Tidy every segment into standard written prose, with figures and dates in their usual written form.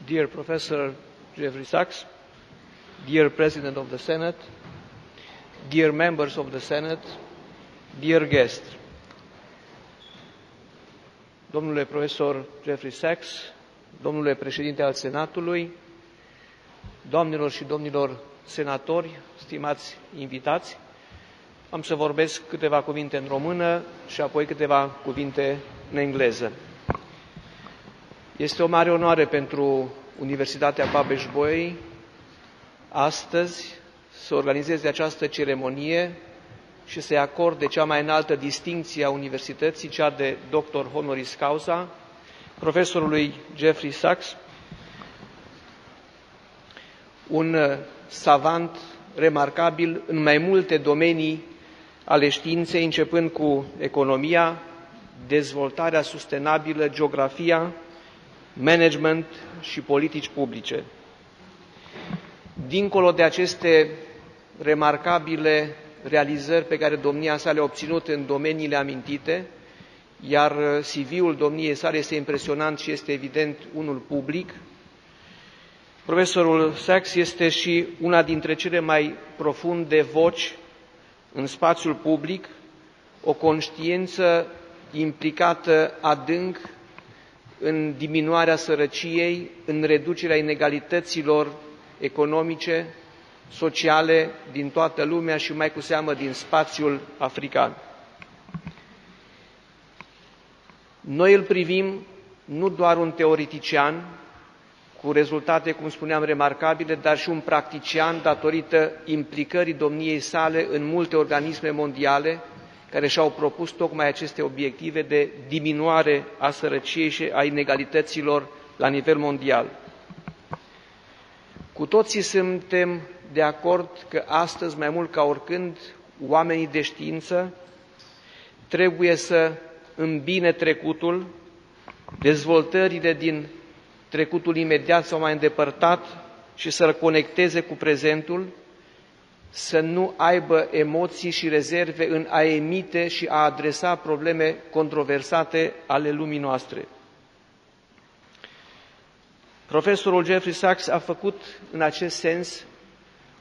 dear Professor Jeffrey Sachs, dear President of the Senate, dear members of the Senate, dear guests. Domnule Profesor Jeffrey Sachs, domnule președinte al Senatului, doamnelor și domnilor senatori, stimați invitați, am să vorbesc câteva cuvinte în română și apoi câteva cuvinte în engleză. Este o mare onoare pentru Universitatea Babeș-Bolyai astăzi să organizeze această ceremonie și să-i acorde cea mai înaltă distincție a Universității, cea de Doctor Honoris Causa, profesorului Jeffrey Sachs, un savant remarcabil în mai multe domenii ale științei, începând cu economia, dezvoltarea sustenabilă, geografia, management și politici publice. Dincolo de aceste remarcabile realizări pe care domnia sa le-a obținut în domeniile amintite, iar CV-ul domniei sale este impresionant și este evident unul public, profesorul Sachs este și una dintre cele mai profunde voci în spațiul public, o conștiință implicată adânc în diminuarea sărăciei, în reducerea inegalităților economice, sociale din toată lumea și mai cu seamă din spațiul african. Noi îl privim nu doar un teoretician cu rezultate, cum spuneam, remarcabile, dar și un practician datorită implicării domniei sale în multe organisme mondiale care și-au propus tocmai aceste obiective de diminuare a sărăciei și a inegalităților la nivel mondial. Cu toții suntem de acord că astăzi, mai mult ca oricând, oamenii de știință trebuie să îmbine trecutul, dezvoltările din trecutul imediat sau mai îndepărtat și să-l conecteze cu prezentul, să nu aibă emoții și rezerve în a emite și a adresa probleme controversate ale lumii noastre. Profesorul Jeffrey Sachs a făcut în acest sens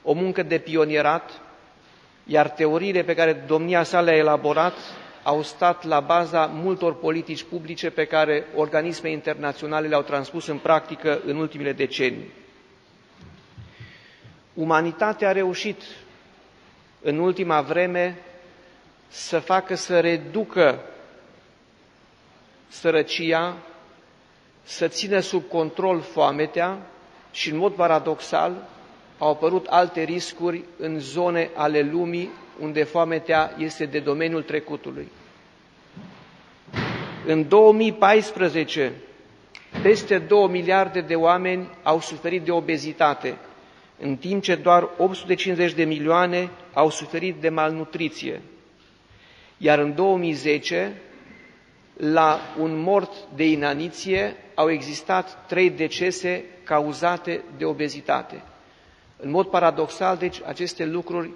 o muncă de pionierat, iar teoriile pe care domnia sa le-a elaborat au stat la baza multor politici publice pe care organisme internaționale le-au transpus în practică în ultimele decenii. Umanitatea a reușit în ultima vreme să facă să reducă sărăcia, să țină sub control foametea și, în mod paradoxal, au apărut alte riscuri în zone ale lumii unde foametea este de domeniul trecutului. În 2014, peste 2 miliarde de oameni au suferit de obezitate, în timp ce doar 850 de milioane au suferit de malnutriție. Iar în 2010, la un mort de inaniție, au existat 3 decese cauzate de obezitate. În mod paradoxal, deci, aceste lucruri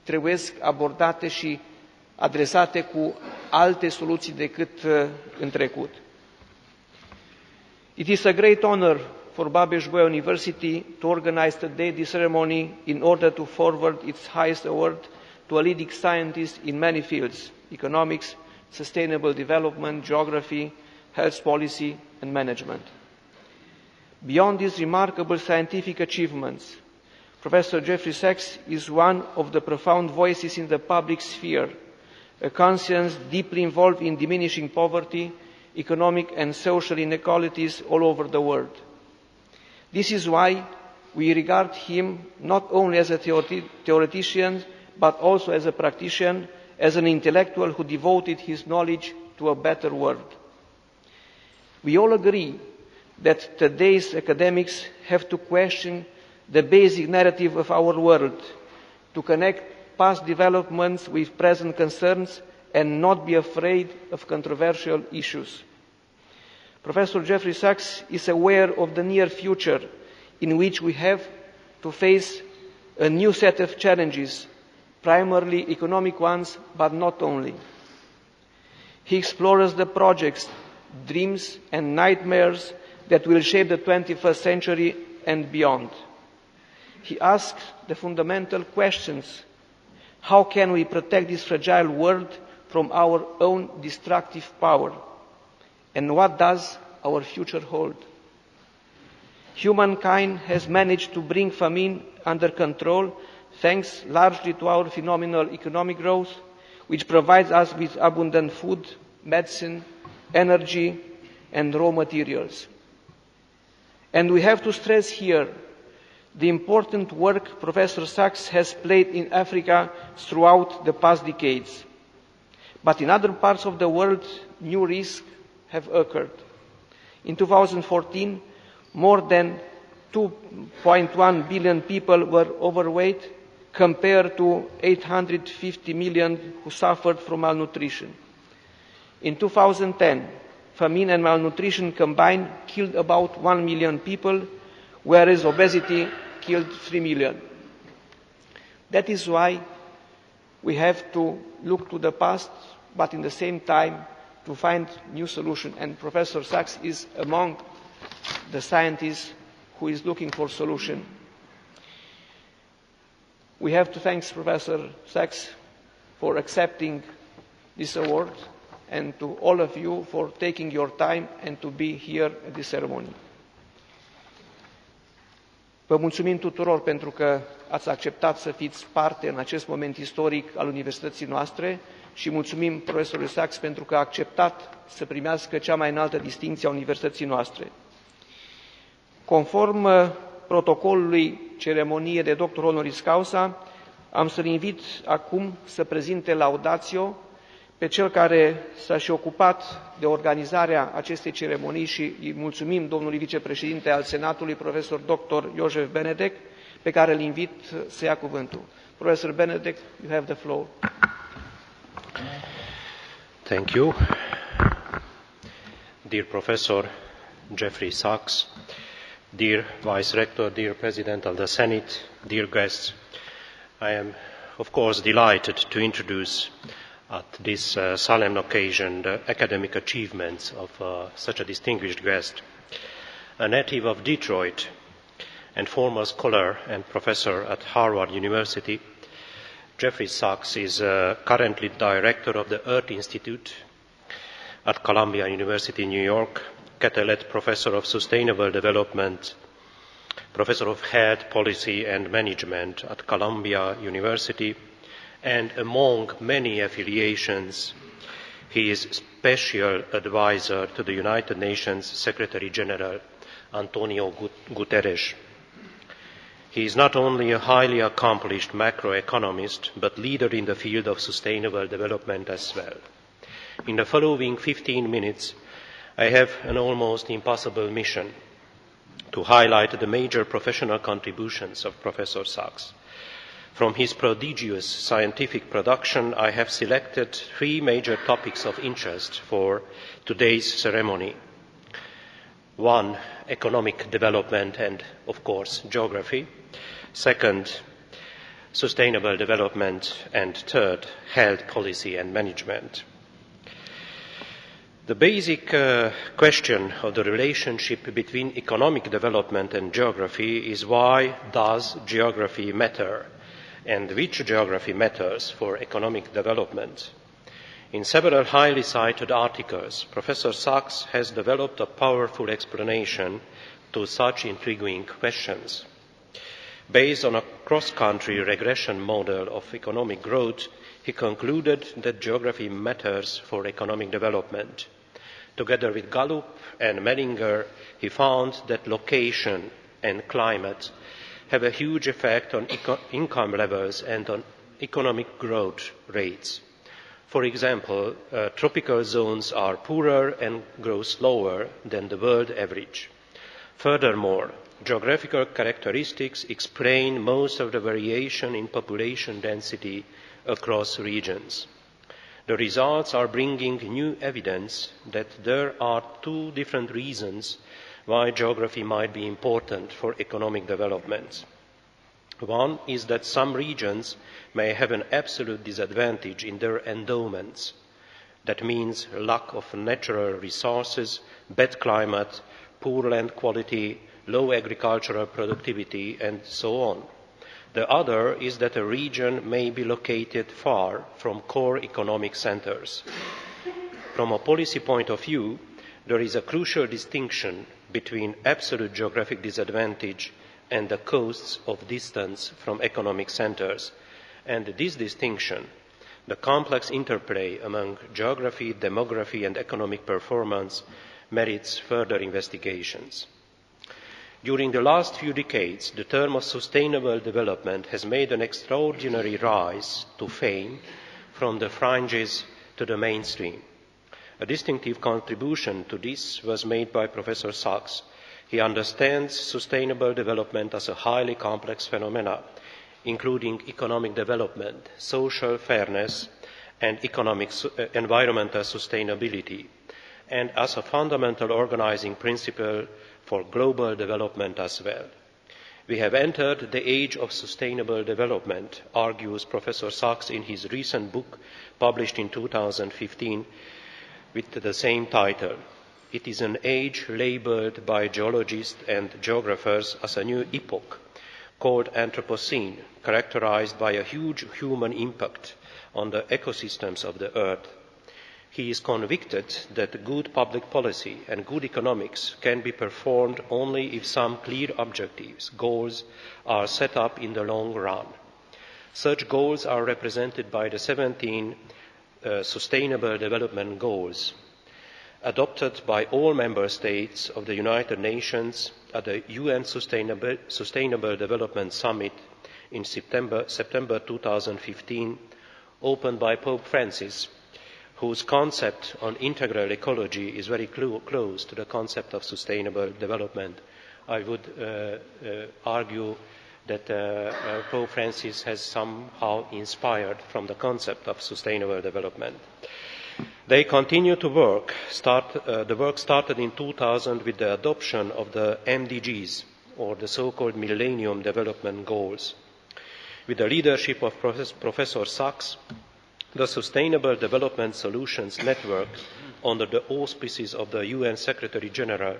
trebuie abordate și adresate cu alte soluții decât în trecut. It is a great honor for Babeș-Bolyai University to organize today this ceremony in order to forward its highest award to a leading scientist in many fields: economics, sustainable development, geography, health policy and management. Beyond these remarkable scientific achievements, Professor Jeffrey Sachs is one of the profound voices in the public sphere, a conscience deeply involved in diminishing poverty, economic and social inequalities all over the world. This is why we regard him not only as a theoretician, but also as a practitioner, as an intellectual who devoted his knowledge to a better world. We all agree that today's academics have to question the basic narrative of our world, to connect past developments with present concerns and not be afraid of controversial issues. Professor Jeffrey Sachs is aware of the near future in which we have to face a new set of challenges, primarily economic ones, but not only. He explores the projects, dreams and nightmares that will shape the 21st century and beyond. He asked the fundamental questions: how can we protect this fragile world from our own destructive power? And what does our future hold? Humankind has managed to bring famine under control thanks largely to our phenomenal economic growth, which provides us with abundant food, medicine, energy, and raw materials. And we have to stress here the important work Professor Sachs has played in Africa throughout the past decades. But in other parts of the world, new risks have occurred. In 2014, more than 2.1 billion people were overweight, compared to 850 million who suffered from malnutrition. In 2010, famine and malnutrition combined killed about 1 million people, whereas obesity killed 3 million. That is why we have to look to the past, but in the same time to find new solutions. And Professor Sachs is among the scientists who is looking for solutions. We have to thank Professor Sachs for accepting this award, and to all of you for taking your time and to be here at this ceremony. Vă mulțumim tuturor pentru că ați acceptat să fiți parte în acest moment istoric al universității noastre și mulțumim profesorului Sachs pentru că a acceptat să primească cea mai înaltă distincție a universității noastre. Conform protocolului ceremonie de Doctor Honoris Causa, am să-l invit acum să prezinte laudatio pe cel care s-a și ocupat de organizarea acestei ceremonii și îi mulțumim domnului vicepreședinte al Senatului, profesor Dr. Jozsef Benedek, pe care îl invit să ia cuvântul. Professor Benedek, you have the floor. Thank you. Dear Professor Jeffrey Sachs, dear Vice Rector, dear President of the Senate, dear guests, I am of course delighted to introduce at this solemn occasion the academic achievements of such a distinguished guest. A native of Detroit and former scholar and professor at Harvard University, Jeffrey Sachs is currently director of the Earth Institute at Columbia University in New York, Cattellett Professor of Sustainable Development, Professor of Health Policy and Management at Columbia University, and among many affiliations, he is Special Advisor to the United Nations Secretary General Antonio Guterres. He is not only a highly accomplished macroeconomist, but leader in the field of sustainable development as well. In the following 15 minutes, I have an almost impossible mission to highlight the major professional contributions of Professor Sachs. From his prodigious scientific production, I have selected 3 major topics of interest for today's ceremony. 1, economic development and, of course, geography. 2nd, sustainable development. And 3rd, health policy and management. The basic question of the relationship between economic development and geography is: why does geography matter? And which geography matters for economic development? In several highly cited articles, Professor Sachs has developed a powerful explanation to such intriguing questions. Based on a cross-country regression model of economic growth, he concluded that geography matters for economic development. Together with Gallup and Menninger, he found that location and climate have a huge effect on income levels and on economic growth rates. For example, tropical zones are poorer and grow slower than the world average. Furthermore, geographical characteristics explain most of the variation in population density across regions. The results are bringing new evidence that there are 2 different reasons why geography might be important for economic development. One is that some regions may have an absolute disadvantage in their endowments. That means lack of natural resources, bad climate, poor land quality, low agricultural productivity, and so on. The other is that a region may be located far from core economic centers. From a policy point of view, there is a crucial distinction between absolute geographic disadvantage and the costs of distance from economic centers, and this distinction, the complex interplay among geography, demography and economic performance, merits further investigations. During the last few decades, the term of sustainable development has made an extraordinary rise to fame from the fringes to the mainstream. A distinctive contribution to this was made by Professor Sachs. He understands sustainable development as a highly complex phenomenon, including economic development, social fairness, and environmental sustainability, and as a fundamental organizing principle for global development as well. We have entered the age of sustainable development, argues Professor Sachs in his recent book published in 2015 with the same title. It is an age labeled by geologists and geographers as a new epoch, called Anthropocene, characterized by a huge human impact on the ecosystems of the Earth. He is convicted that good public policy and good economics can be performed only if some clear objectives, goals, are set up in the long run. Such goals are represented by the 17 Sustainable Development Goals, adopted by all member states of the United Nations at the UN Sustainable Development Summit in September 2015, opened by Pope Francis, whose concept on integral ecology is very close to the concept of sustainable development. I would argue that Pope Francis has somehow inspired from the concept of sustainable development. They continue to work. The work started in 2000 with the adoption of the MDGs, or the so-called Millennium Development Goals. With the leadership of Professor Sachs, the Sustainable Development Solutions Network, under the auspices of the UN Secretary General,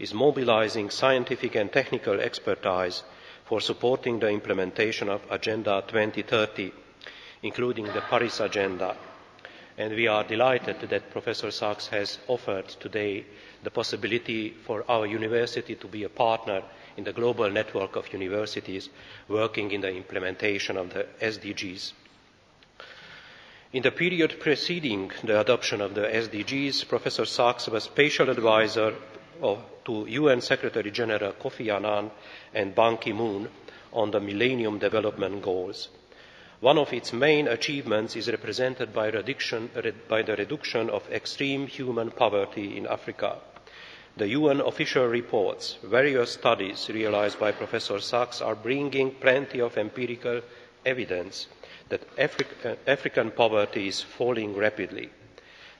is mobilizing scientific and technical expertise for supporting the implementation of Agenda 2030, including the Paris Agenda. And we are delighted that Professor Sachs has offered today the possibility for our university to be a partner in the global network of universities working in the implementation of the SDGs. In the period preceding the adoption of the SDGs, Professor Sachs was special advisor to UN Secretary General Kofi Annan and Ban Ki-moon on the Millennium Development Goals. One of its main achievements is represented by the reduction of extreme human poverty in Africa. The UN official reports, various studies realized by Professor Sachs are bringing plenty of empirical evidence that African poverty is falling rapidly.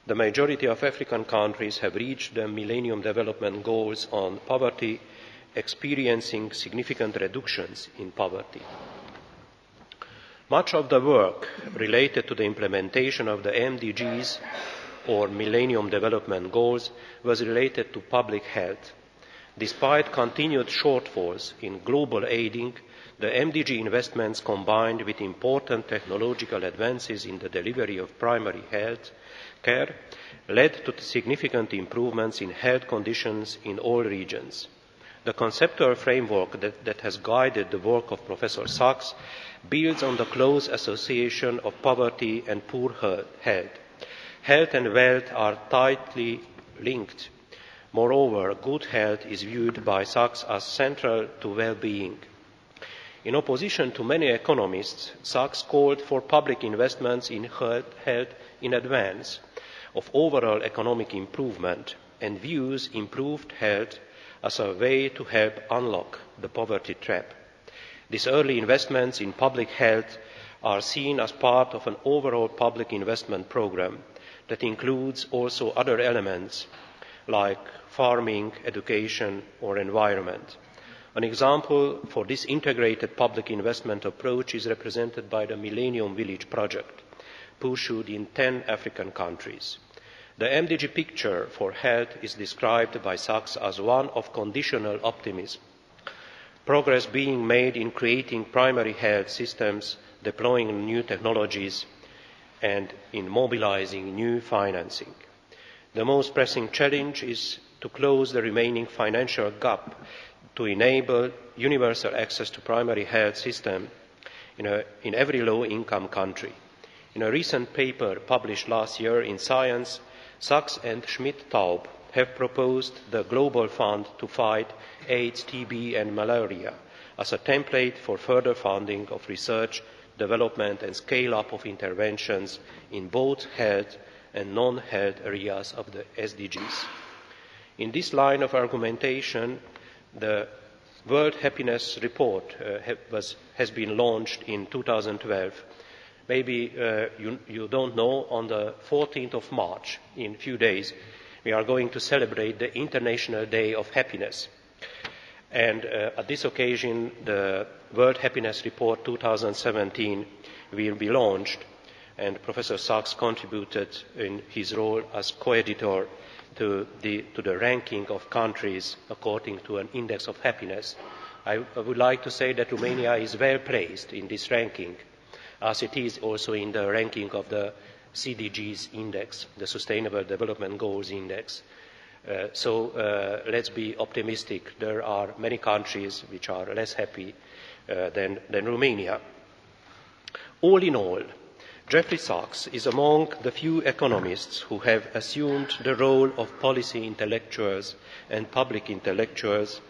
The majority of African countries have reached the Millennium Development Goals on poverty, experiencing significant reductions in poverty. Much of the work related to the implementation of the MDGs, or Millennium Development Goals, was related to public health. Despite continued shortfalls in global aiding, the MDG investments, combined with important technological advances in the delivery of primary health care, led to significant improvements in health conditions in all regions. The conceptual framework that has guided the work of Professor Sachs builds on the close association of poverty and poor health. Health and wealth are tightly linked. Moreover, good health is viewed by Sachs as central to well-being. In opposition to many economists, Sachs called for public investments in health in advance of overall economic improvement and views improved health as a way to help unlock the poverty trap. These early investments in public health are seen as part of an overall public investment program that includes also other elements like farming, education or environment. An example for this integrated public investment approach is represented by the Millennium Village project, pursued in 10 African countries. The MDG picture for health is described by Sachs as one of conditional optimism, progress being made in creating primary health systems, deploying new technologies, and in mobilizing new financing. The most pressing challenge is to close the remaining financial gap to enable universal access to primary health system in every low-income country. In a recent paper published last year in Science, Sachs and Schmidt-Taub have proposed the Global Fund to fight AIDS, TB and malaria as a template for further funding of research, development and scale-up of interventions in both health and non-health areas of the SDGs. In this line of argumentation, the World Happiness Report has been launched in 2012. Maybe you don't know, on the 14th of March, in a few days, we are going to celebrate the International Day of Happiness. And at this occasion, the World Happiness Report 2017 will be launched, and Professor Sachs contributed in his role as co-editor to the ranking of countries according to an index of happiness. I would like to say that Romania is well placed in this ranking, as it is also in the ranking of the CDGs index, the Sustainable Development Goals index. So let's be optimistic. There are many countries which are less happy than Romania. All in all, Jeffrey Sachs is among the few economists who have assumed the role of policy intellectuals and public intellectuals,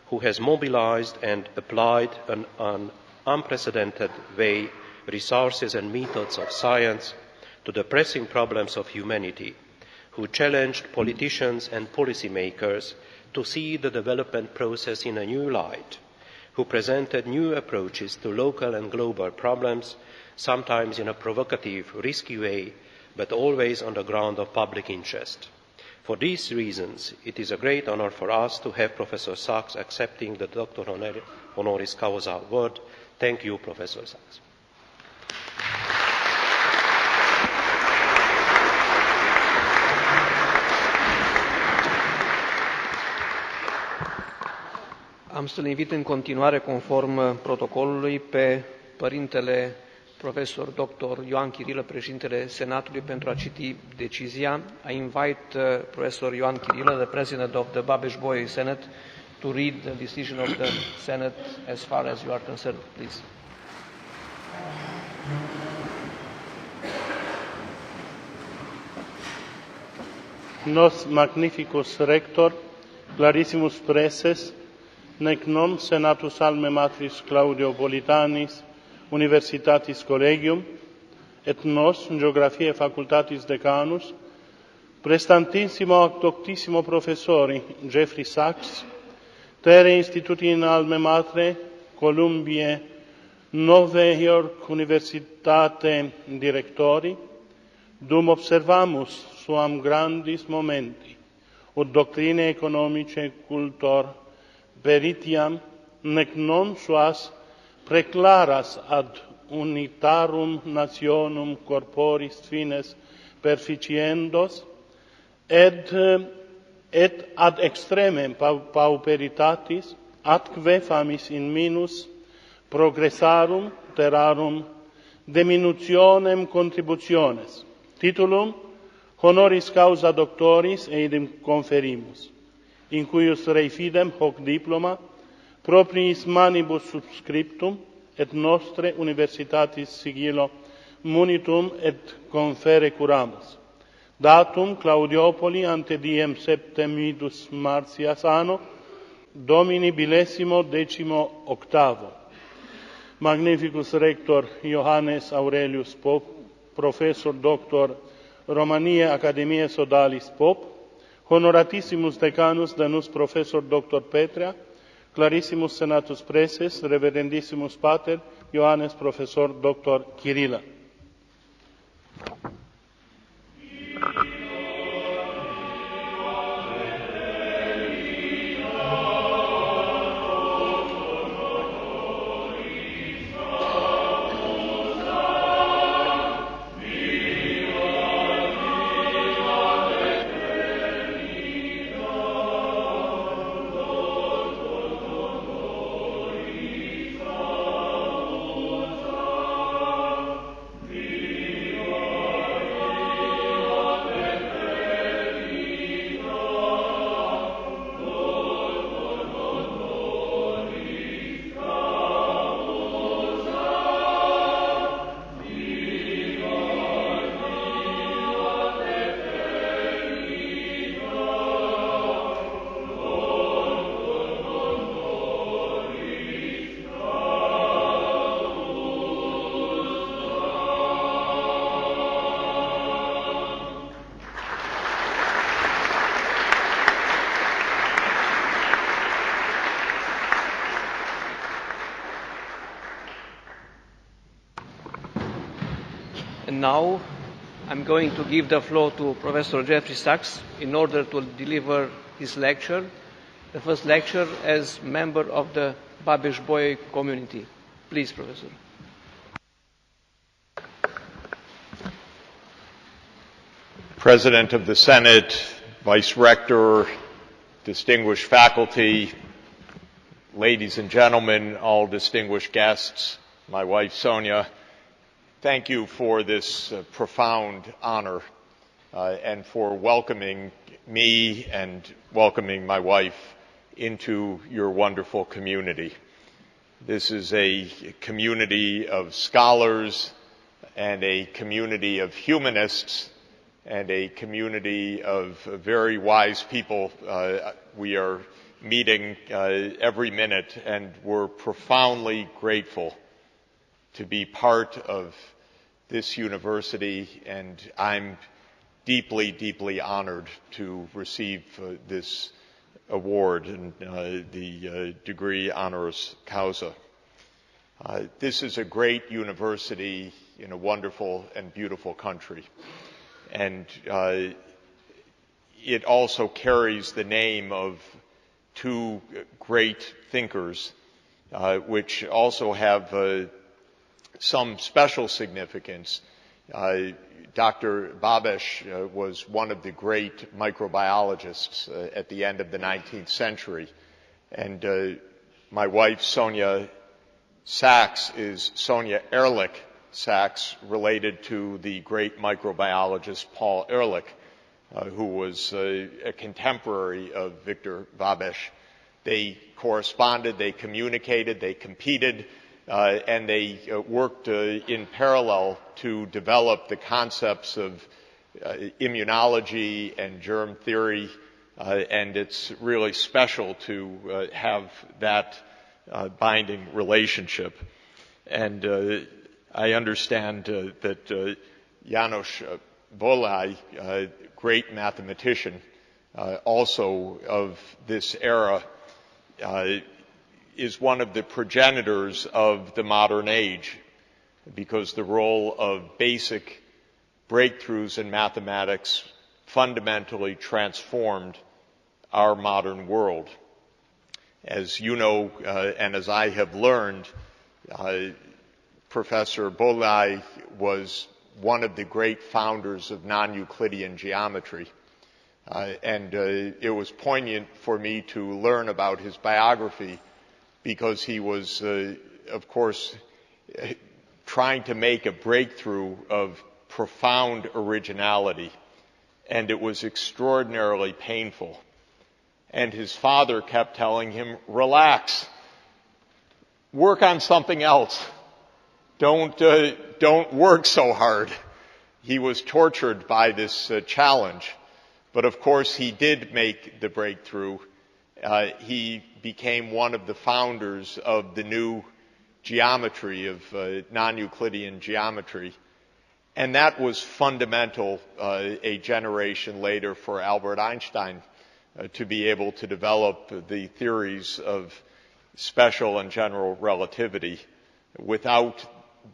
who has mobilized and applied in an unprecedented way resources and methods of science to the pressing problems of humanity, who challenged politicians and policymakers to see the development process in a new light, who presented new approaches to local and global problems, sometimes in a provocative, risky way, but always on the ground of public interest. For these reasons, it is a great honor for us to have Professor Sachs accepting the Doctor Honoris Causa award. Thank you, Professor Sachs. Am să-l invit în continuare, conform protocolului, pe părintele profesor Dr. Ioan Chirilă, președintele Senatului, pentru a citi decizia. I invite Professor Ioan Chirilă, the president of the Babeș-Bolyai Senate, to read the decision of the Senate as far as you are concerned, please. Nos magnificus rector, clarissimus preses, nec non senatus alme matris Claudio Bolitanis, Universitatis Collegium, et nos, in Geografie Facultatis Decanus, prestantissimo ac doctissimo professori Jeffrey Sachs, tere instituti in alme matre, Columbia, Nove York Universitate Directori, dum observamus suam grandis momenti, ut doctrine economice cultor veritiam, nec non suas preclaras ad unitarum nationum corporis fines perficiendos, et ad extremem pauperitatis, atque famis in minus progressarum terrarum diminutionem contributiones. Titulum Honoris Causa Doctoris eidem conferimus, in cuius rei fidem hoc diploma propriis manibus subscriptum et nostre universitatis sigillo munitum et confere curamus. Datum Claudiopoli ante diem septemidus Martias anno Domini billesimo 18. Magnificus rector Johannes Aurelius Pop, professor doctor Romaniae Academiae Sodalis Pop, honoratissimus decanus Danus professor Dr. Petrea, clarissimus senatus preses, reverendissimus pater Ioannes professor Dr. Chirilă. And now I'm going to give the floor to Professor Jeffrey Sachs in order to deliver his lecture, the first lecture as member of the Babeș-Bolyai community. Please, Professor. President of the Senate, Vice Rector, distinguished faculty, ladies and gentlemen, all distinguished guests, my wife Sonia, thank you for this profound honor and for welcoming me and welcoming my wife into your wonderful community. This is a community of scholars and a community of humanists and a community of very wise people. We are meeting every minute, and we're profoundly grateful to be part of this university, and I'm deeply, deeply honored to receive this award and the degree Honoris Causa. This is a great university in a wonderful and beautiful country. And it also carries the name of two great thinkers, which also have some special significance. Dr. Babeş was one of the great microbiologists at the end of the 19th century. And my wife, Sonia Sachs, is Sonia Ehrlich Sachs, related to the great microbiologist Paul Ehrlich, who was a contemporary of Victor Babeş. They corresponded, they communicated, they competed, and they worked in parallel to develop the concepts of immunology and germ theory, and it's really special to have that binding relationship. And I understand that János Bolyai, great mathematician, also of this era, is one of the progenitors of the modern age, because the role of basic breakthroughs in mathematics fundamentally transformed our modern world. As you know, and as I have learned, Professor Bolyai was one of the great founders of non-Euclidean geometry. And it was poignant for me to learn about his biography, because he was, of course, trying to make a breakthrough of profound originality, and it was extraordinarily painful. And his father kept telling him, relax, work on something else. Don't work so hard. He was tortured by this challenge. But of course, he did make the breakthrough. He became one of the founders of the new geometry of non-Euclidean geometry. And that was fundamental a generation later for Albert Einstein to be able to develop the theories of special and general relativity. Without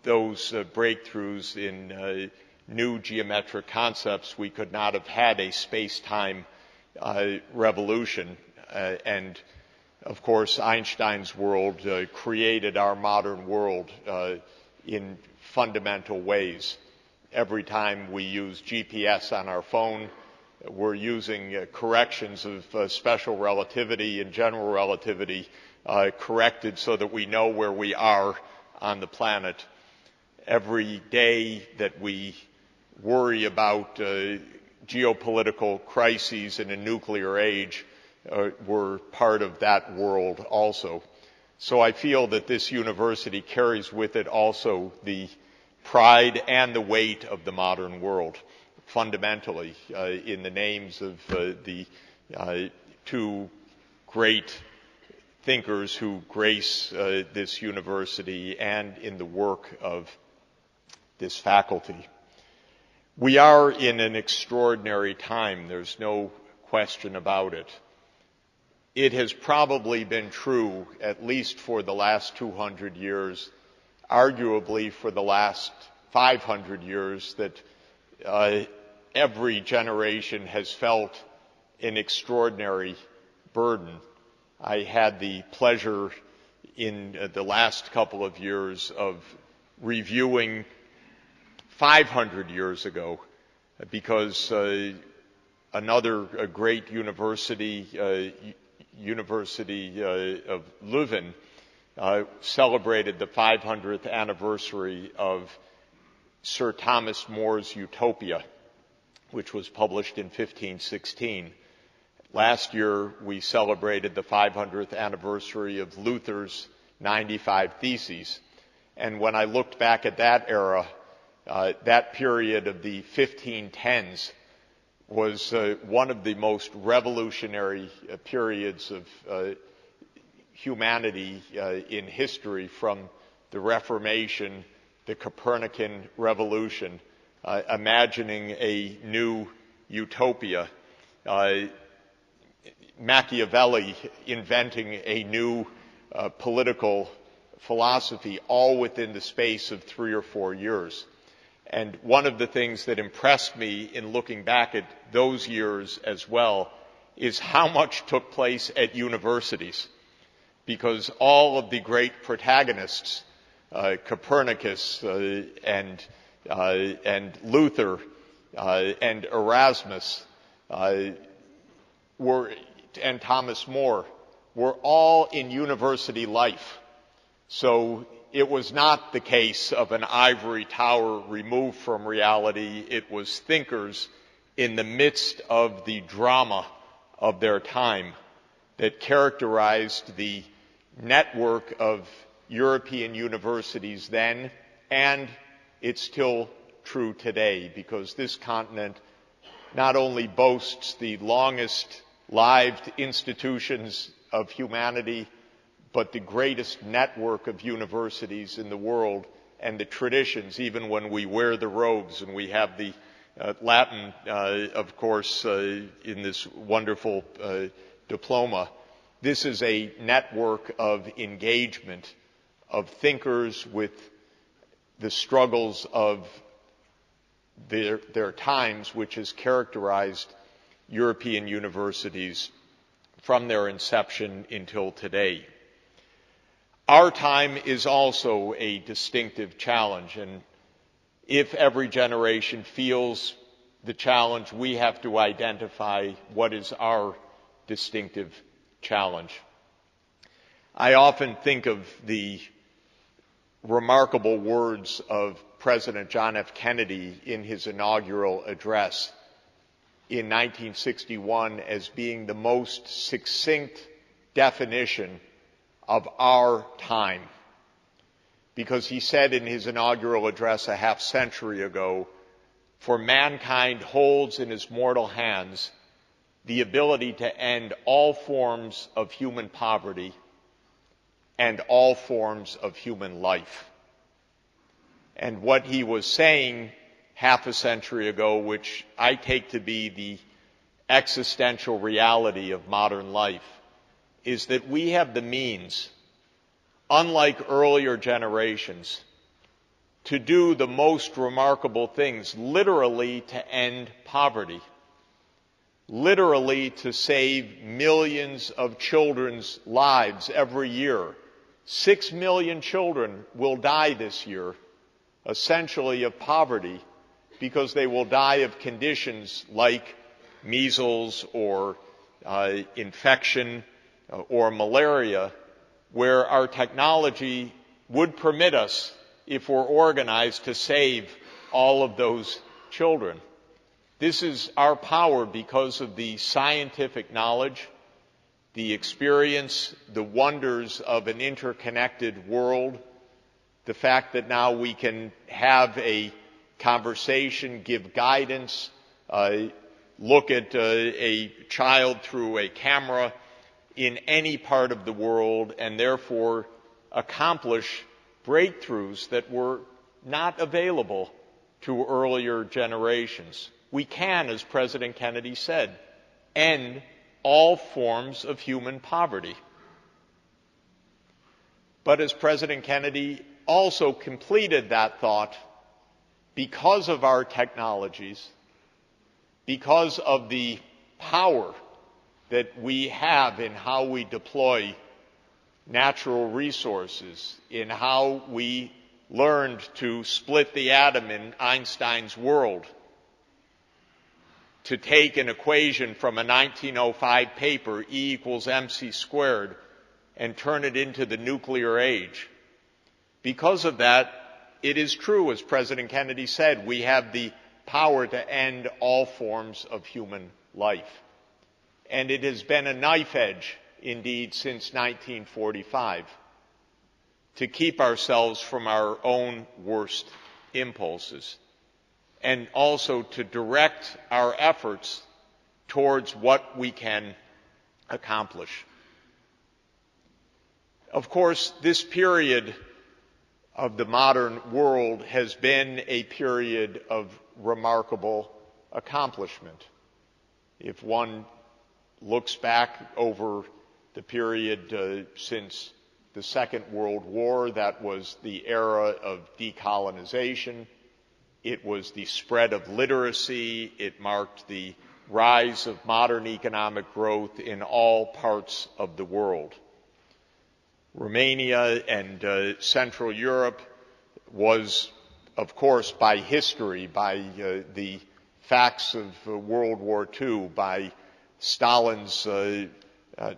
those breakthroughs in new geometric concepts, we could not have had a space-time revolution. And of course, Einstein's world created our modern world in fundamental ways. Every time we use GPS on our phone, we're using corrections of special relativity and general relativity corrected so that we know where we are on the planet. Every day that we worry about geopolitical crises in a nuclear age, we're part of that world also. So I feel that this university carries with it also the pride and the weight of the modern world, fundamentally, in the names of the two great thinkers who grace this university and in the work of this faculty. We are in an extraordinary time. There's no question about it. It has probably been true, at least for the last 200 years, arguably for the last 500 years that every generation has felt an extraordinary burden. I had the pleasure in the last couple of years of reviewing 500 years ago because another great university, University of Leuven, celebrated the 500th anniversary of Sir Thomas More's Utopia, which was published in 1516. Last year, we celebrated the 500th anniversary of Luther's 95 Theses. And when I looked back at that era, that period of the 1510s was one of the most revolutionary periods of humanity in history, from the Reformation, the Copernican Revolution, imagining a new utopia, Machiavelli inventing a new political philosophy, all within the space of 3 or 4 years. And one of the things that impressed me in looking back at those years as well is how much took place at universities, because all of the great protagonists, Copernicus and Luther and Erasmus and Thomas More, were all in university life. So it was not the case of an ivory tower removed from reality. It was thinkers in the midst of the drama of their time that characterized the network of European universities then, and it's still true today, because this continent not only boasts the longest lived institutions of humanity, but the greatest network of universities in the world, and the traditions, even when we wear the robes and we have the Latin, of course, in this wonderful diploma. This is a network of engagement of thinkers with the struggles of their times, which has characterized European universities from their inception until today. Our time is also a distinctive challenge, and if every generation feels the challenge, we have to identify what is our distinctive challenge. I often think of the remarkable words of President John F. Kennedy in his inaugural address in 1961 as being the most succinct definition of our time. Because he said in his inaugural address a half century ago, "For mankind holds in his mortal hands the ability to end all forms of human poverty and all forms of human life." And what he was saying half a century ago, which I take to be the existential reality of modern life, is that we have the means, unlike earlier generations, to do the most remarkable things, literally to end poverty, literally to save millions of children's lives every year. 6 million children will die this year, essentially of poverty, because they will die of conditions like measles or infection or malaria, where our technology would permit us, if we're organized, to save all of those children. This is our power because of the scientific knowledge, the experience, the wonders of an interconnected world, the fact that now we can have a conversation, give guidance, look at a child through a camera in any part of the world, and therefore accomplish breakthroughs that were not available to earlier generations. We can, as President Kennedy said, end all forms of human poverty. But as President Kennedy also completed that thought because of our technologies, because of the power that we have in how we deploy natural resources, in how we learned to split the atom in Einstein's world, to take an equation from a 1905 paper, E equals mc squared, and turn it into the nuclear age. Because of that, it is true, as President Kennedy said, we have the power to end all forms of human life. And it has been a knife edge, indeed, since 1945, to keep ourselves from our own worst impulses, and also to direct our efforts towards what we can accomplish. Of course, this period of the modern world has been a period of remarkable accomplishment. If one looks back over the period since the Second World War, that was the era of decolonization. It was the spread of literacy. It marked the rise of modern economic growth in all parts of the world. Romania and Central Europe was, of course, by history, by the facts of World War II, by Stalin's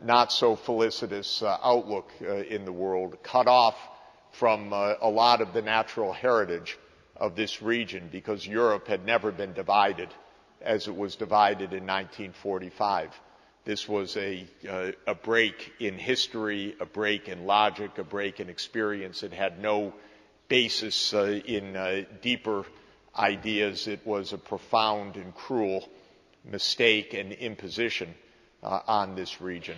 not so felicitous outlook in the world, cut off from a lot of the natural heritage of this region, because Europe had never been divided as it was divided in 1945. This was a break in history, a break in logic, a break in experience. It had no basis in deeper ideas. It was a profound and cruel mistake and imposition on this region.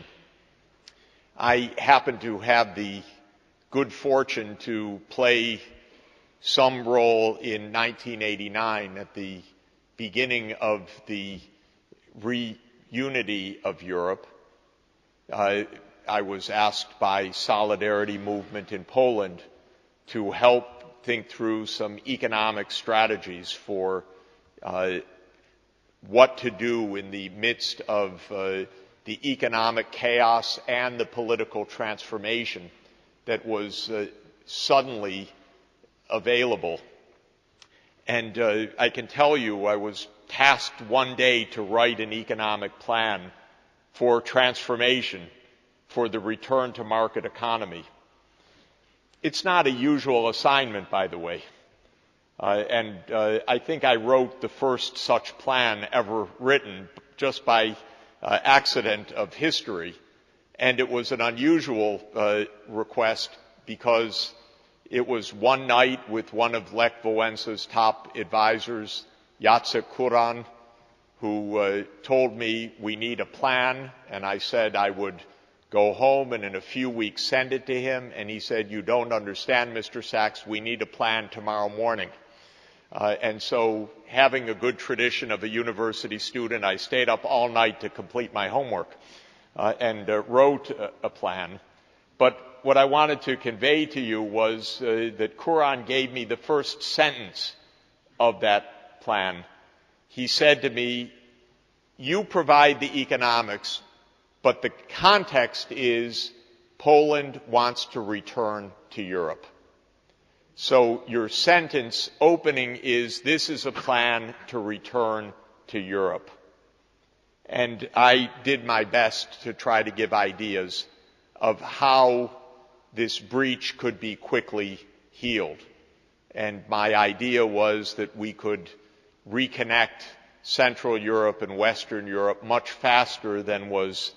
I happen to have the good fortune to play some role in 1989 at the beginning of the reunity of Europe. I was asked by Solidarity Movement in Poland to help think through some economic strategies for what to do in the midst of the economic chaos and the political transformation that was suddenly available. And I can tell you, I was tasked one day to write an economic plan for transformation, for the return to market economy. It's not a usual assignment, by the way. And I think I wrote the first such plan ever written just by accident of history. And it was an unusual request because it was one night with one of Lech Wałęsa's top advisors, Jacek Kuran, who told me we need a plan, and I said I would go home and in a few weeks send it to him, and he said, "You don't understand, Mr. Sachs, we need a plan tomorrow morning." And so, having a good tradition of a university student, I stayed up all night to complete my homework and wrote a plan. But what I wanted to convey to you was that Kuran gave me the first sentence of that plan. He said to me, "You provide the economics, but the context is Poland wants to return to Europe. So your sentence opening is, this is a plan to return to Europe." And I did my best to try to give ideas of how this breach could be quickly healed. And my idea was that we could reconnect Central Europe and Western Europe much faster than was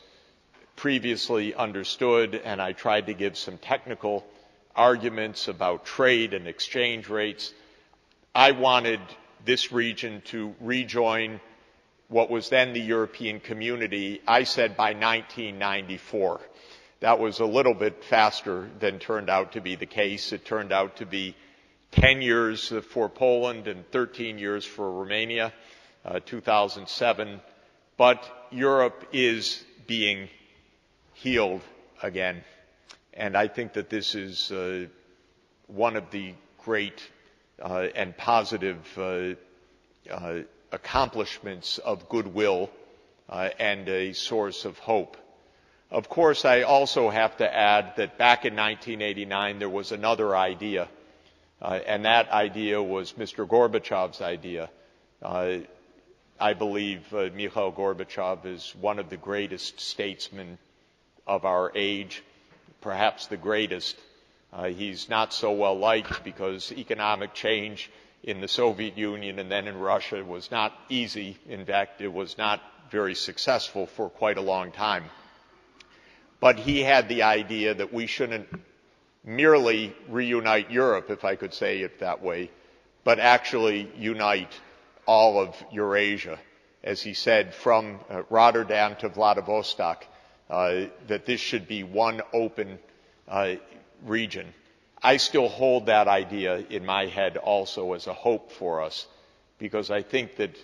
previously understood, and I tried to give some technical arguments about trade and exchange rates. I wanted this region to rejoin what was then the European Community, I said by 1994. That was a little bit faster than turned out to be the case. It turned out to be 10 years for Poland and 13 years for Romania, 2007. But Europe is being healed again. And I think that this is one of the great and positive accomplishments of goodwill and a source of hope. Of course, I also have to add that back in 1989 there was another idea, and that idea was Mr. Gorbachev's idea. I believe Mikhail Gorbachev is one of the greatest statesmen of our age, perhaps the greatest. He's not so well liked because economic change in the Soviet Union and then in Russia was not easy. In fact, it was not very successful for quite a long time. But he had the idea that we shouldn't merely reunite Europe, if I could say it that way, but actually unite all of Eurasia. As he said, from Rotterdam to Vladivostok, that this should be one open region. I still hold that idea in my head also as a hope for us, because I think that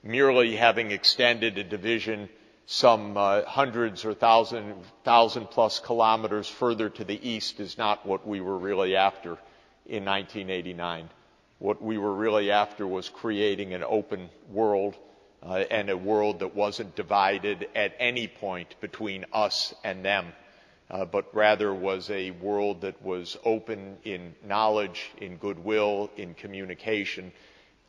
merely having extended a division some hundreds or thousand plus kilometers further to the east is not what we were really after in 1989. What we were really after was creating an open world and a world that wasn't divided at any point between us and them, but rather was a world that was open in knowledge, in goodwill, in communication.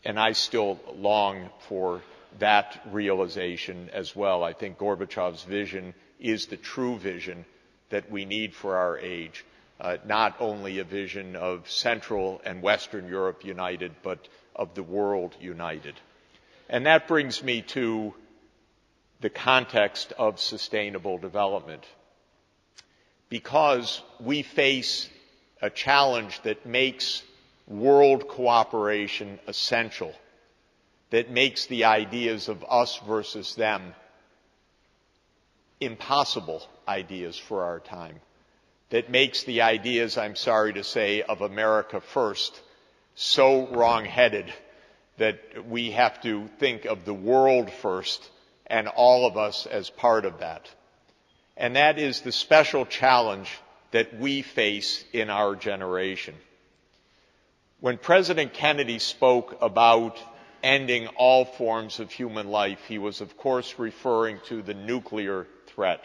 And I still long for that realization as well. I think Gorbachev's vision is the true vision that we need for our age. Not only a vision of Central and Western Europe united, but of the world united. And that brings me to the context of sustainable development. Because we face a challenge that makes world cooperation essential, that makes the ideas of us versus them impossible ideas for our time, that makes the ideas, I'm sorry to say, of America first so wrong-headed that we have to think of the world first and all of us as part of that. And that is the special challenge that we face in our generation. When President Kennedy spoke about ending all forms of human life, he was, of course, referring to the nuclear threat.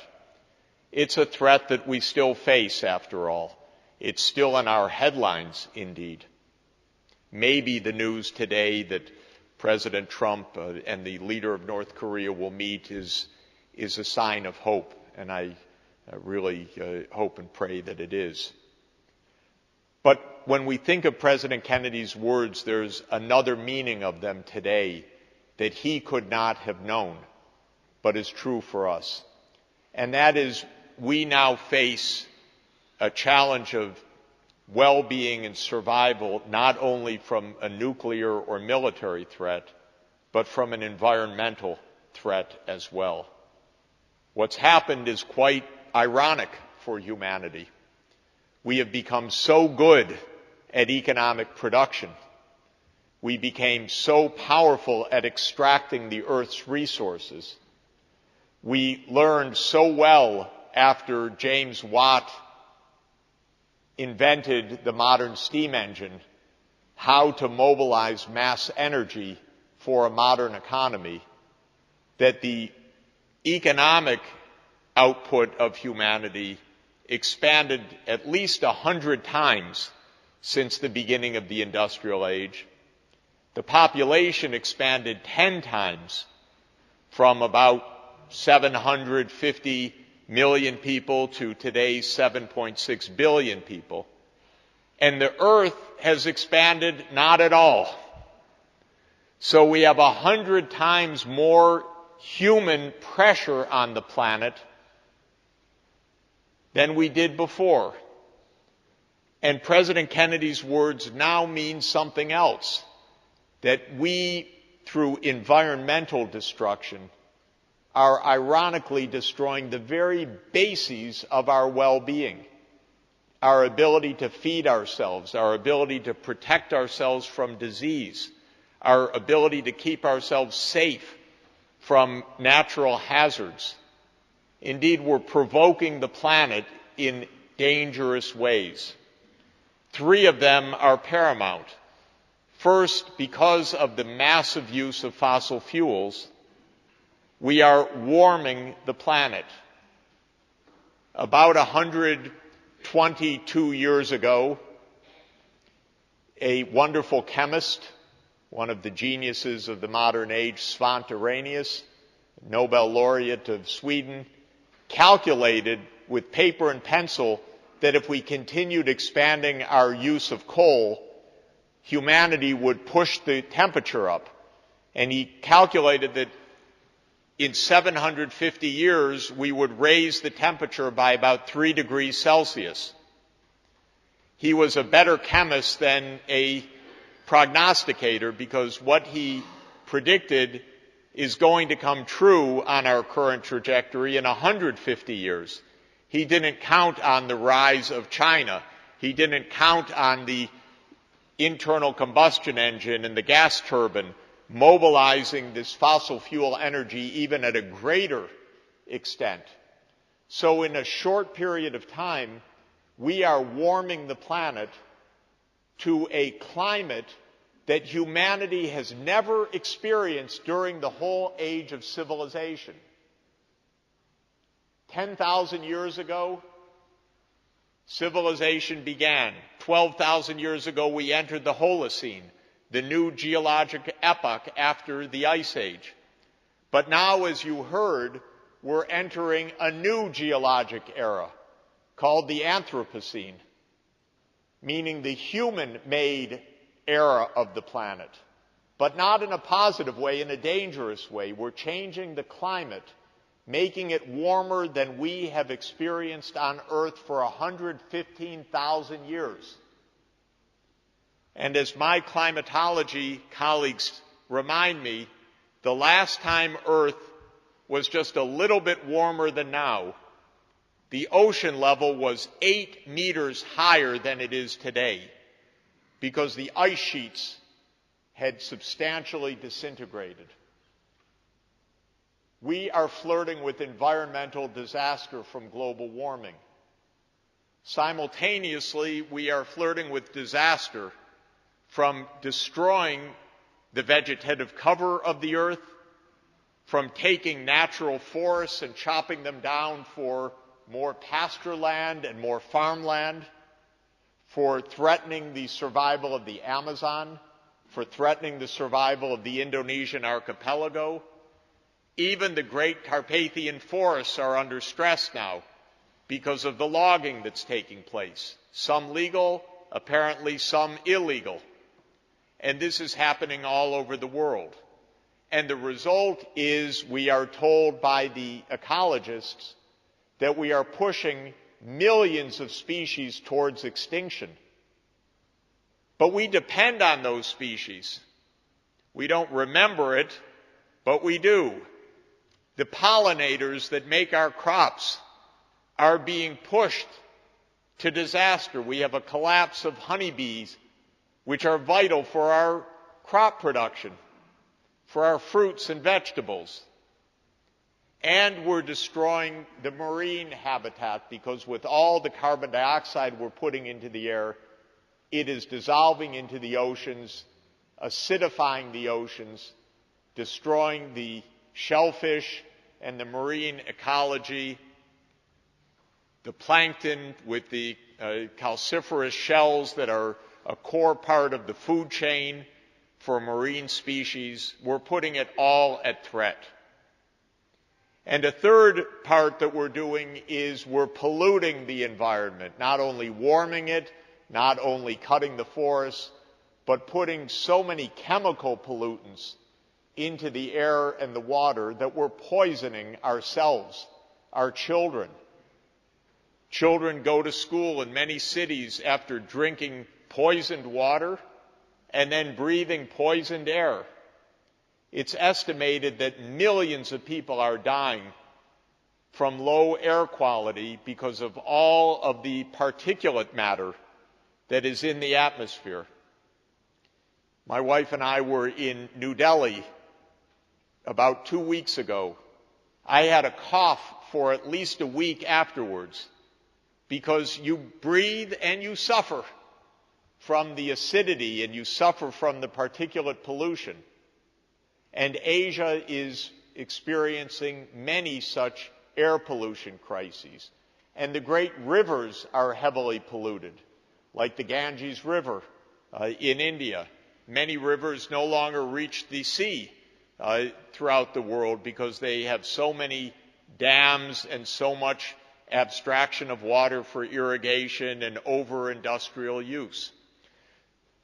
It's a threat that we still face, after all. It's still in our headlines, indeed. Maybe the news today that President Trump and the leader of North Korea will meet is a sign of hope, and I really hope and pray that it is. But when we think of President Kennedy's words, there's another meaning of them today that he could not have known, but is true for us. And that is, we now face a challenge of well-being and survival, not only from a nuclear or military threat, but from an environmental threat as well. What's happened is quite ironic for humanity. We have become so good at economic production. We became so powerful at extracting the Earth's resources. We learned so well after James Watt invented the modern steam engine how to mobilize mass energy for a modern economy, that the economic output of humanity expanded at least 100 times since the beginning of the industrial age. The population expanded 10 times from about 750 million people to today's 7.6 billion people. And the Earth has expanded not at all. So we have 100 times more human pressure on the planet than we did before. And President Kennedy's words now mean something else, that we, through environmental destruction, are ironically destroying the very bases of our well-being, our ability to feed ourselves, our ability to protect ourselves from disease, our ability to keep ourselves safe from natural hazards. Indeed, we're provoking the planet in dangerous ways. 3 of them are paramount. First, because of the massive use of fossil fuels, we are warming the planet. About 122 years ago, a wonderful chemist, one of the geniuses of the modern age, Svante Arrhenius, Nobel laureate of Sweden, calculated with paper and pencil that if we continued expanding our use of coal, humanity would push the temperature up. And he calculated that in 750 years, we would raise the temperature by about 3 degrees Celsius. He was a better chemist than a prognosticator, because what he predicted is going to come true on our current trajectory in 150 years. He didn't count on the rise of China. He didn't count on the internal combustion engine and the gas turbine mobilizing this fossil fuel energy even at a greater extent. So in a short period of time, we are warming the planet to a climate that humanity has never experienced during the whole age of civilization. 10,000 years ago, civilization began. 12,000 years ago, we entered the Holocene, the new geologic epoch after the Ice Age. But now, as you heard, we're entering a new geologic era called the Anthropocene, meaning the human-made era of the planet. But not in a positive way, in a dangerous way. We're changing the climate, making it warmer than we have experienced on Earth for 115,000 years. And as my climatology colleagues remind me, the last time Earth was just a little bit warmer than now, the ocean level was 8 meters higher than it is today, because the ice sheets had substantially disintegrated. We are flirting with environmental disaster from global warming. Simultaneously, we are flirting with disaster from destroying the vegetative cover of the earth, from taking natural forests and chopping them down for more pasture land and more farmland, for threatening the survival of the Amazon, for threatening the survival of the Indonesian archipelago. Even the great Carpathian forests are under stress now because of the logging that's taking place. Some legal, apparently some illegal. And this is happening all over the world. And the result is, we are told by the ecologists, that we are pushing millions of species towards extinction. But we depend on those species. We don't remember it, but we do. The pollinators that make our crops are being pushed to disaster. We have a collapse of honeybees, which are vital for our crop production, for our fruits and vegetables. And we're destroying the marine habitat, because with all the carbon dioxide we're putting into the air, it is dissolving into the oceans, acidifying the oceans, destroying the shellfish and the marine ecology, the plankton with the calciferous shells that are a core part of the food chain for marine species. We're putting it all at threat. And a third part that we're doing is we're polluting the environment, not only warming it, not only cutting the forests, but putting so many chemical pollutants into the air and the water that we're poisoning ourselves, our children. Children go to school in many cities after drinking poisoned water and then breathing poisoned air. It's estimated that millions of people are dying from low air quality because of all of the particulate matter that is in the atmosphere. My wife and I were in New Delhi about 2 weeks ago. I had a cough for at least a week afterwards, because you breathe and you suffer from the acidity and you suffer from the particulate pollution. And Asia is experiencing many such air pollution crises. And the great rivers are heavily polluted, like the Ganges River in India. Many rivers no longer reach the sea throughout the world because they have so many dams and so much abstraction of water for irrigation and over-industrial use.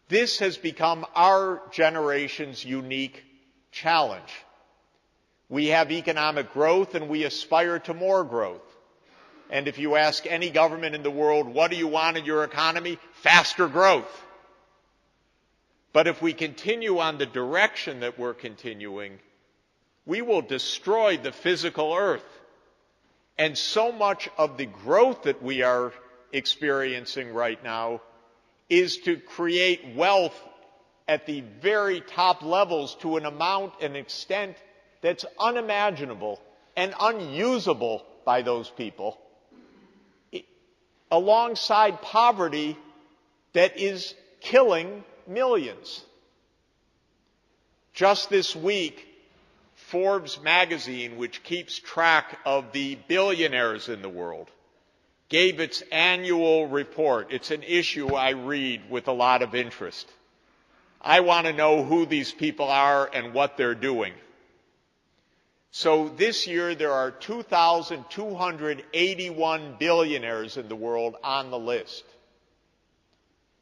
This has become our generation's unique challenge. We have economic growth and we aspire to more growth. And if you ask any government in the world, what do you want in your economy? Faster growth. But if we continue on the direction that we're continuing, we will destroy the physical earth. And so much of the growth that we are experiencing right now is to create wealth at the very top levels to an amount and extent that's unimaginable and unusable by those people, alongside poverty that is killing millions. Just this week, Forbes magazine, which keeps track of the billionaires in the world, gave its annual report. It's an issue I read with a lot of interest. I want to know who these people are and what they're doing. So this year there are 2,281 billionaires in the world on the list.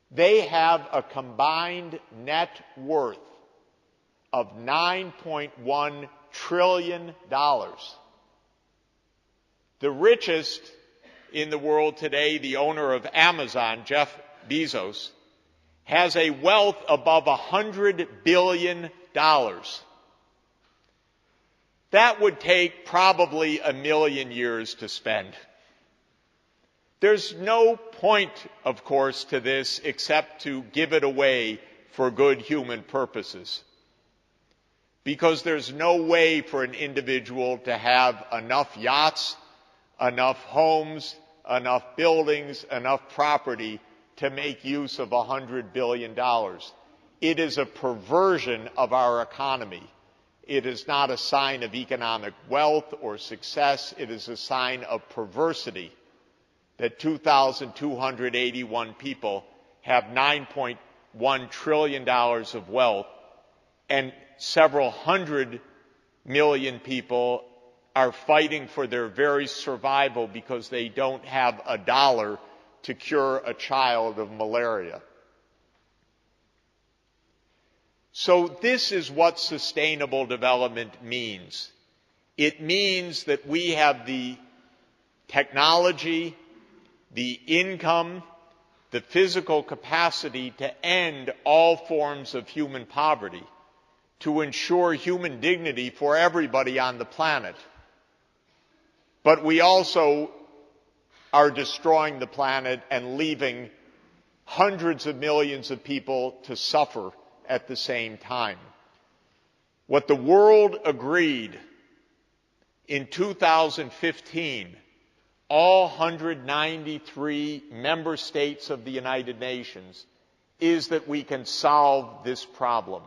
They have a combined net worth of $9.1 trillion. The richest in the world today, the owner of Amazon, Jeff Bezos, has a wealth above $100 billion. That would take probably 1 million years to spend. There's no point, of course, to this except to give it away for good human purposes. Because there's no way for an individual to have enough yachts, enough homes, enough buildings, enough property to make use of $100 billion. It is a perversion of our economy. It is not a sign of economic wealth or success. It is a sign of perversity that 2,281 people have $9.1 trillion of wealth and several hundred million people are fighting for their very survival because they don't have a dollar to cure a child of malaria. So this is what sustainable development means. It means that we have the technology, the income, the physical capacity to end all forms of human poverty, to ensure human dignity for everybody on the planet. But we also are destroying the planet and leaving hundreds of millions of people to suffer at the same time. What the world agreed in 2015, all 193 member states of the United Nations, is that we can solve this problem.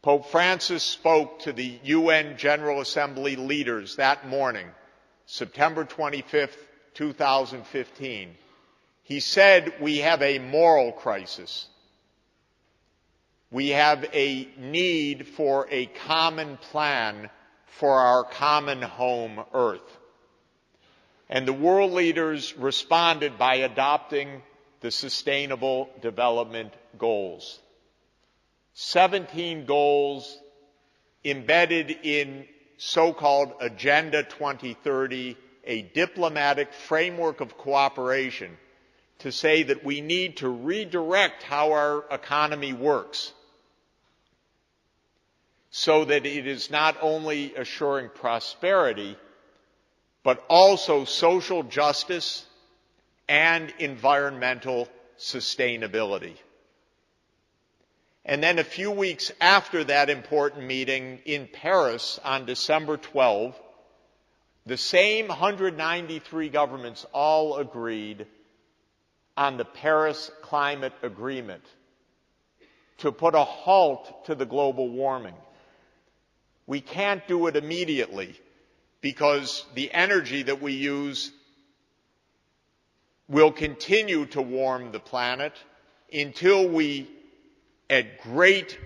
Pope Francis spoke to the UN General Assembly leaders that morning, September 25th, 2015. He said, we have a moral crisis. We have a need for a common plan for our common home, Earth. And the world leaders responded by adopting the Sustainable Development Goals. 17 goals embedded in so-called Agenda 2030, a diplomatic framework of cooperation to say that we need to redirect how our economy works so that it is not only assuring prosperity, but also social justice and environmental sustainability. And then a few weeks after that important meeting in Paris on December 12, the same 193 governments all agreed on the Paris Climate Agreement to put a halt to the global warming. We can't do it immediately because the energy that we use will continue to warm the planet until we, at great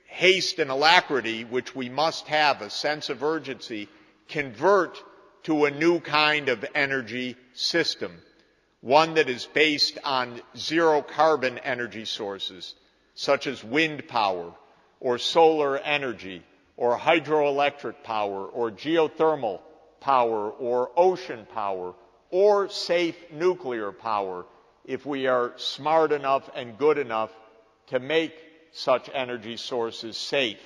haste and alacrity, which we must have, a sense of urgency, convert to a new kind of energy system, one that is based on zero carbon energy sources, such as wind power, or solar energy, or hydroelectric power, or geothermal power, or ocean power, or safe nuclear power, if we are smart enough and good enough to make such energy sources safe.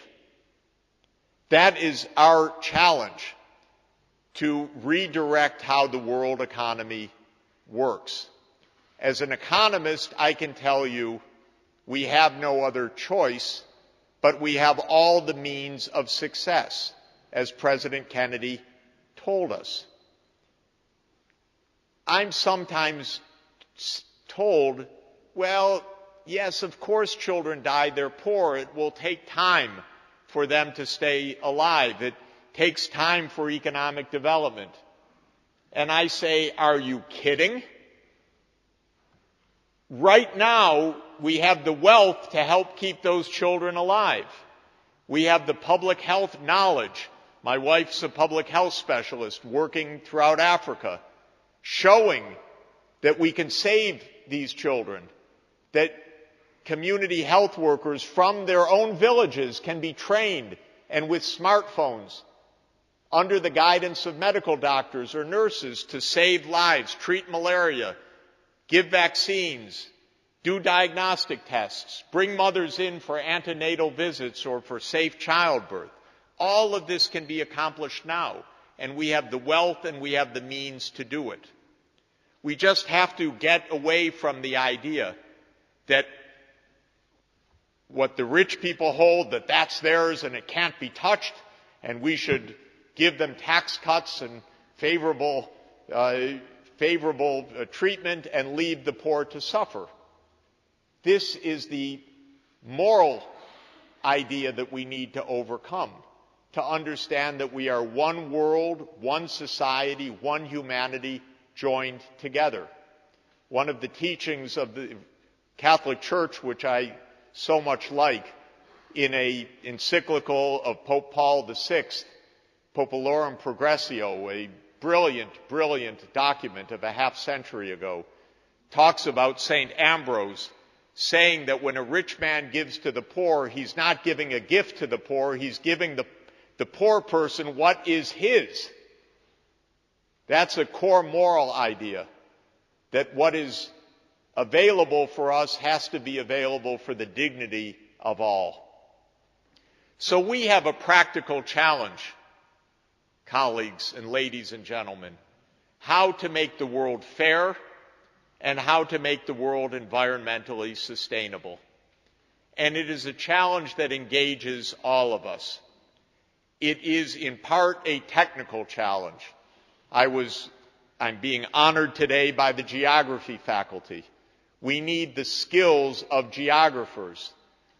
That is our challenge, to redirect how the world economy works. As an economist, I can tell you we have no other choice, but we have all the means of success, as President Kennedy told us. I'm sometimes told, well, yes, of course children die, they're poor. It will take time for them to stay alive. It takes time for economic development. And I say, are you kidding? Right now, we have the wealth to help keep those children alive. We have the public health knowledge. My wife's a public health specialist working throughout Africa, showing that we can save these children, that community health workers from their own villages can be trained and with smartphones under the guidance of medical doctors or nurses to save lives, treat malaria, give vaccines, do diagnostic tests, bring mothers in for antenatal visits or for safe childbirth. All of this can be accomplished now, and we have the wealth and we have the means to do it. We just have to get away from the idea that what the rich people hold, that that's theirs and it can't be touched, and we should give them tax cuts and favorable treatment and leave the poor to suffer. This is the moral idea that we need to overcome, to understand that we are one world, one society, one humanity joined together. One of the teachings of the Catholic Church, which I so much like, in an encyclical of Pope Paul VI, Populorum Progressio, a brilliant document of a half century ago, talks about St. Ambrose saying that when a rich man gives to the poor, he's not giving a gift to the poor, he's giving the poor person what is his. That's a core moral idea, that what is available for us has to be available for the dignity of all. So we have a practical challenge, colleagues and ladies and gentlemen, how to make the world fair and how to make the world environmentally sustainable. And it is a challenge that engages all of us. It is in part a technical challenge. I'm being honored today by the geography faculty. We need the skills of geographers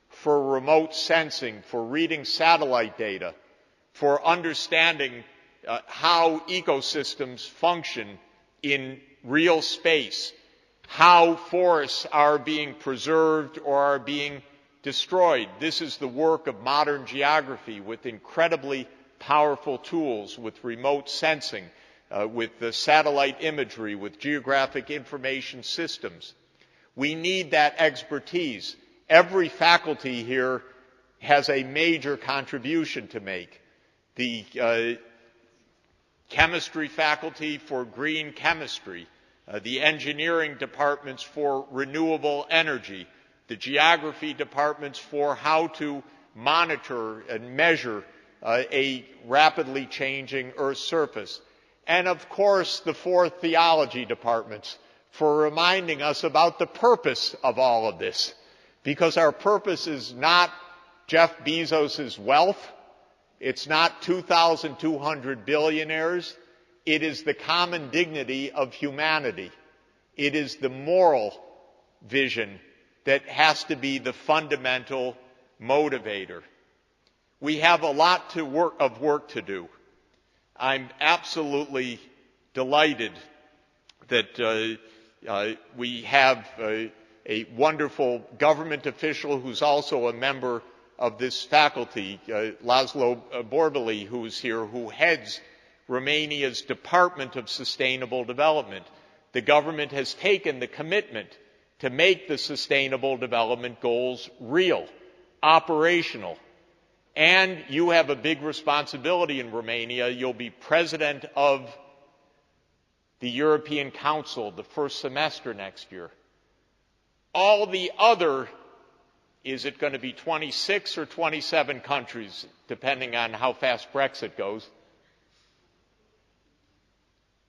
for remote sensing, for reading satellite data, for understanding how ecosystems function in real space, how forests are being preserved or are being destroyed. This is the work of modern geography with incredibly powerful tools, with remote sensing, with the satellite imagery, with geographic information systems. We need that expertise. Every faculty here has a major contribution to make. The chemistry faculty for green chemistry, the engineering departments for renewable energy, the geography departments for how to monitor and measure a rapidly changing Earth's surface, and of course the four theology departments for reminding us about the purpose of all of this, because our purpose is not Jeff Bezos's wealth, it's not 2,200 billionaires, it is the common dignity of humanity. It is the moral vision that has to be the fundamental motivator. We have a lot of work to do. I'm absolutely delighted that we have a wonderful government official who's also a member of this faculty, Laszlo Borbély, who's here, who heads Romania's Department of Sustainable Development. The government has taken the commitment to make the Sustainable Development Goals real, operational. And you have a big responsibility in Romania. You'll be president of the European Council the first semester next year. All the other, is it going to be 26 or 27 countries, depending on how fast Brexit goes?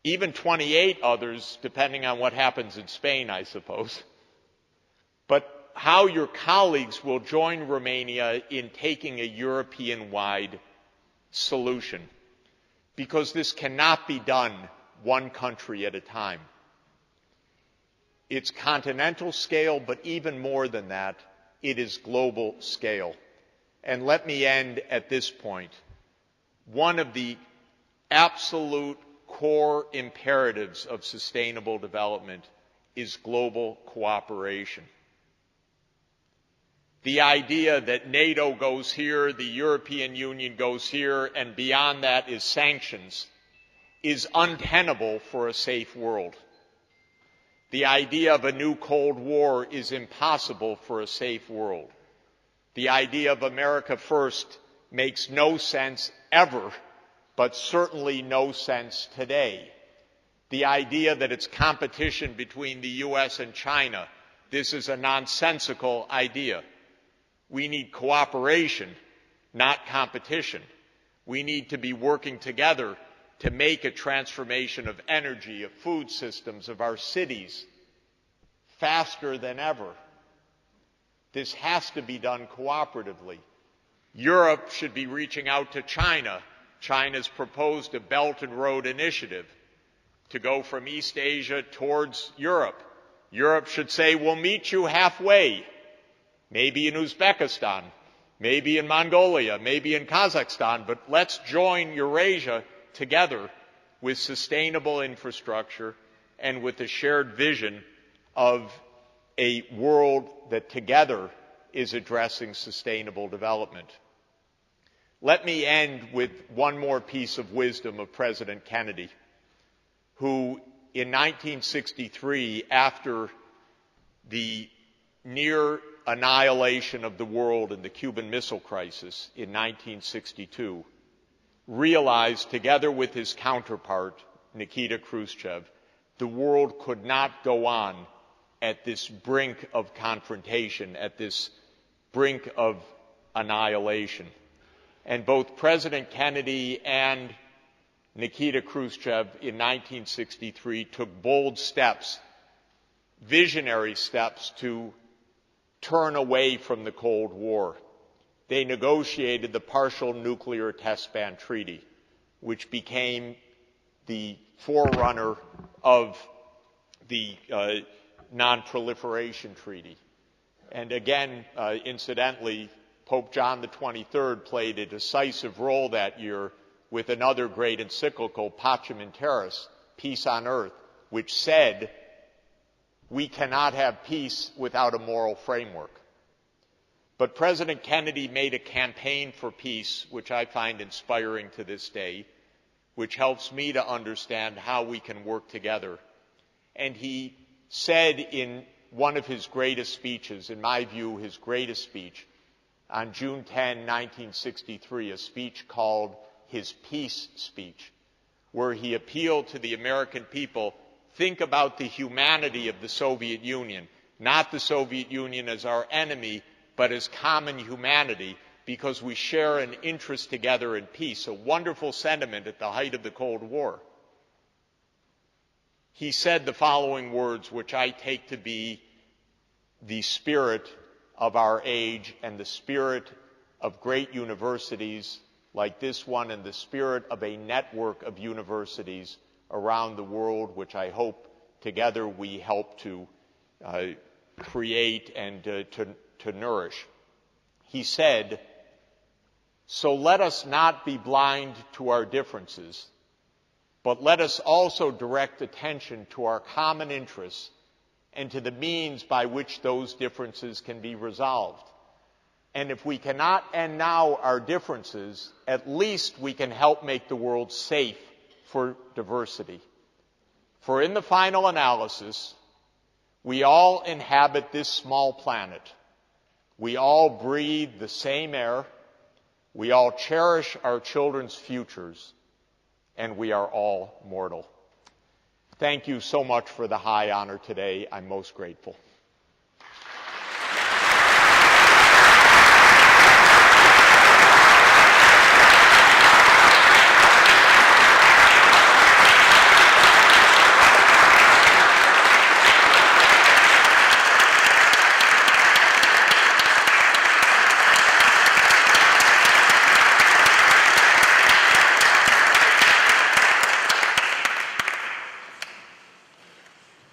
Even 28 others, depending on what happens in Spain, I suppose. But how your colleagues will join Romania in taking a European-wide solution. Because this cannot be done one country at a time. It's continental scale, but even more than that, it is global scale. And let me end at this point. One of the absolute core imperatives of sustainable development is global cooperation. The idea that NATO goes here, the European Union goes here, and beyond that is sanctions, is untenable for a safe world. The idea of a new Cold War is impossible for a safe world. The idea of America first makes no sense ever, but certainly no sense today. The idea that it's competition between the U.S. and China, this is a nonsensical idea. We need cooperation, not competition. We need to be working together to make a transformation of energy, of food systems, of our cities faster than ever. This has to be done cooperatively. Europe should be reaching out to China. China's proposed a Belt and Road Initiative to go from East Asia towards Europe. Europe should say, we'll meet you halfway, maybe in Uzbekistan, maybe in Mongolia, maybe in Kazakhstan, but let's join Eurasia together with sustainable infrastructure and with a shared vision of a world that together is addressing sustainable development. Let me end with one more piece of wisdom of President Kennedy, who in 1963, after the near annihilation of the world in the Cuban Missile Crisis in 1962, realized, together with his counterpart, Nikita Khrushchev, the world could not go on at this brink of confrontation, at this brink of annihilation. And both President Kennedy and Nikita Khrushchev in 1963 took bold steps, visionary steps, to turn away from the Cold War. They negotiated the Partial Nuclear Test Ban Treaty, which became the forerunner of the Non-Proliferation Treaty. And again, incidentally, Pope John XXIII played a decisive role that year with another great encyclical, Pacem in Terris, Peace on Earth, which said, we cannot have peace without a moral framework. But President Kennedy made a campaign for peace, which I find inspiring to this day, which helps me to understand how we can work together. And he said in one of his greatest speeches, in my view, his greatest speech, on June 10, 1963, a speech called his Peace Speech, where he appealed to the American people, think about the humanity of the Soviet Union, not the Soviet Union as our enemy, but as common humanity, because we share an interest together in peace, a wonderful sentiment at the height of the Cold War. He said the following words, which I take to be the spirit of our age and the spirit of great universities like this one and the spirit of a network of universities around the world, which I hope together we help to create and to nourish. He said, "So let us not be blind to our differences, but let us also direct attention to our common interests and to the means by which those differences can be resolved. And if we cannot end now our differences, at least we can help make the world safe for diversity. For in the final analysis, we all inhabit this small planet. We all breathe the same air. We all cherish our children's futures. And we are all mortal." Thank you so much for the high honor today. I'm most grateful.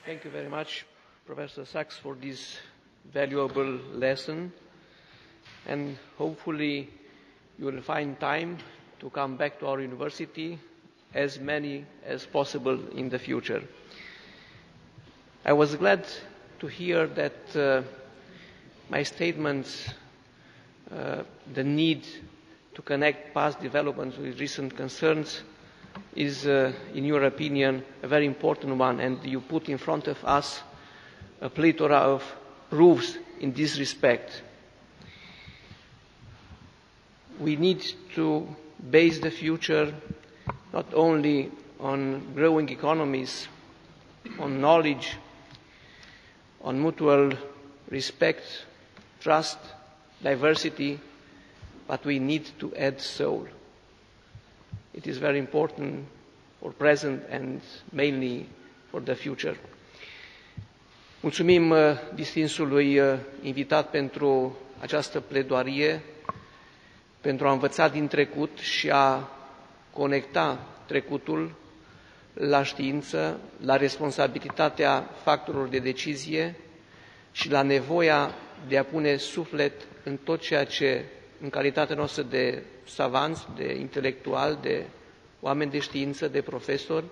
Thank you very much, Professor Sachs, for this valuable lesson. And hopefully you will find time to come back to our university, as many as possible in the future. I was glad to hear that my statements, the need to connect past developments with recent concerns, is, in your opinion, a very important one, and you put in front of us a plethora of proofs in this respect. We need to base the future not only on growing economies, on knowledge, on mutual respect, trust, diversity, but we need to add soul. It is very important for present and mainly for the future. Mulțumim distinsului invitat pentru această pledoarie, pentru a învăța din trecut și a conecta trecutul la știință, la responsabilitatea factorilor de decizie și la nevoia de a pune suflet în tot ceea ce, în calitatea noastră de savanți, de intelectuali, de oameni de știință, de profesori,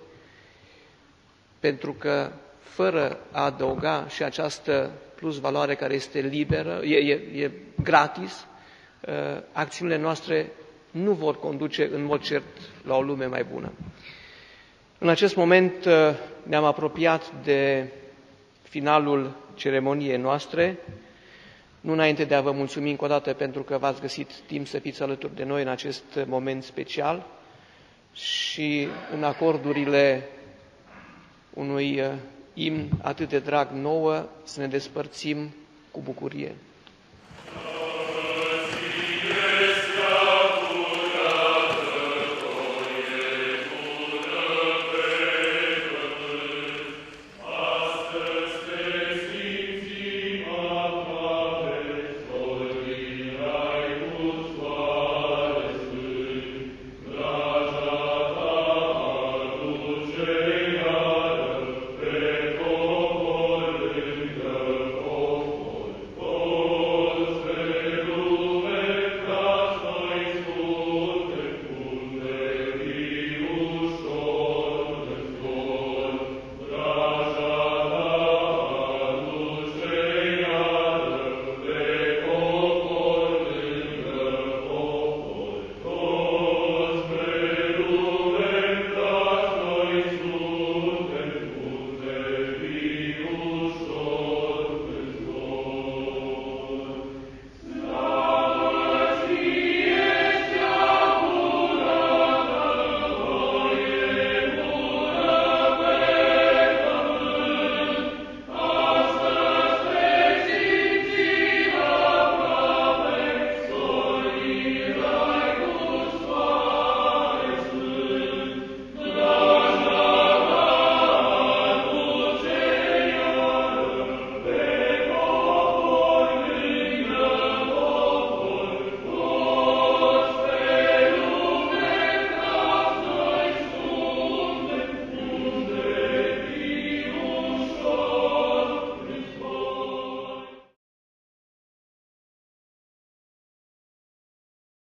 pentru că fără a adăuga și această plus valoare care este liberă, e gratis, acțiunile noastre nu vor conduce în mod cert la o lume mai bună. În acest moment ne-am apropiat de finalul ceremoniei noastre, nu înainte de a vă mulțumi încă o dată pentru că v-ați găsit timp să fiți alături de noi în acest moment special și în acordurile unui imn atât de drag nouă să ne despărțim cu bucurie.